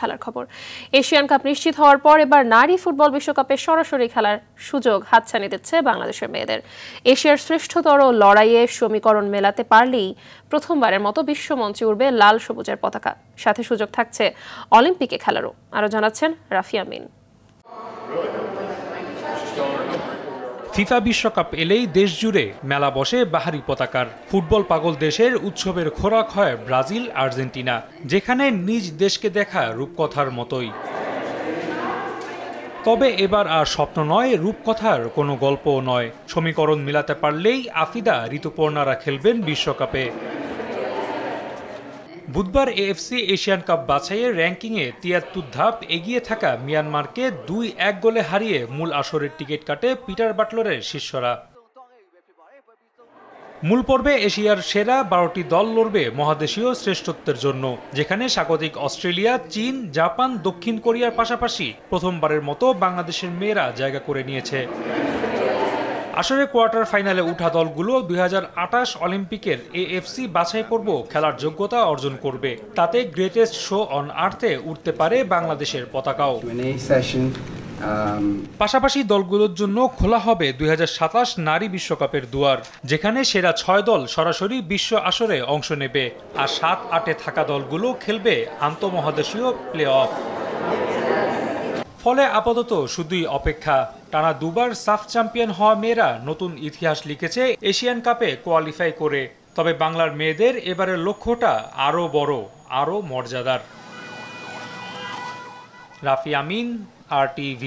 খেলার খবর। Asian cup নিশ্চিত হওয়ার পর এবার নারী ফুটবল বিশ্বকাপে সরাসরি খেলার সুযোগ হাতছানি দিচ্ছে বাংলাদেশের মেয়েদের। এশিয়ার শ্রেষ্ঠতর লড়াইয়ে সমীকরণ মেলাতে পারলেই প্রথমবারের মতো বিশ্বমঞ্চে উঠবে লাল সবুজের পতাকা, সাথে সুযোগ থাকছে অলিম্পিকে খেলারও। আরও জানাচ্ছেন রাফি আমিন। ফিফা বিশ্বকাপ এলেই দেশ জুড়ে মেলা বসে বাহারি পতাকার। ফুটবল পাগল দেশের উৎসবের খোরাক হয় ব্রাজিল, আর্জেন্টিনা, যেখানে নিজ দেশকে দেখা রূপকথার মতোই। তবে এবার আর স্বপ্ন নয়, রূপকথার কোনো গল্পও নয়। সমীকরণ মিলাতে পারলেই আফিদা, ঋতুপর্ণারা খেলবেন বিশ্বকাপে। বুধবার এএফসি এশিয়ান কাপ বাছাইয়ের র্যাঙ্কিংয়ে ৭৩ ধাপ এগিয়ে থাকা মিয়ানমারকে ২-১ গোলে হারিয়ে মূল আসরের টিকিট কাটে পিটার বাটলারের শিষ্যরা। মূল পর্বে এশিয়ার সেরা ১২টি দল লড়বে মহাদেশীয় শ্রেষ্ঠত্বের জন্য, যেখানে স্বাগতিক অস্ট্রেলিয়া, চীন, জাপান, দক্ষিণ কোরিয়ার পাশাপাশি প্রথমবারের মতো বাংলাদেশের মেয়েরা জায়গা করে নিয়েছে। আসরে কোয়ার্টার ফাইনালে উঠা দলগুলো ২০২৮ অলিম্পিকের এএফসি বাছাই পর্ব খেলার যোগ্যতা অর্জন করবে। তাতে গ্রেটেস্ট শো অন আর্থে উঠতে পারে বাংলাদেশের পতাকাও। পাশাপাশি দলগুলোর জন্য খোলা হবে ২০২৭ নারী বিশ্বকাপের দুয়ার, যেখানে সেরা ৬ দল সরাসরি বিশ্ব আসরে অংশ নেবে, আর ৭-৮-এ থাকা দলগুলো খেলবে আন্তঃমহাদেশীয় প্লে অফ। ফলে আপাতত শুধুই অপেক্ষা। টানা দুবার সাফ চ্যাম্পিয়ন হওয়া মেয়েরা নতুন ইতিহাস লিখেছে এশিয়ান কাপে কোয়ালিফাই করে। তবে বাংলার মেয়েদের এবারের লক্ষ্যটা আরও বড়, আরও মর্যাদার। রাফি আমিন, RTV।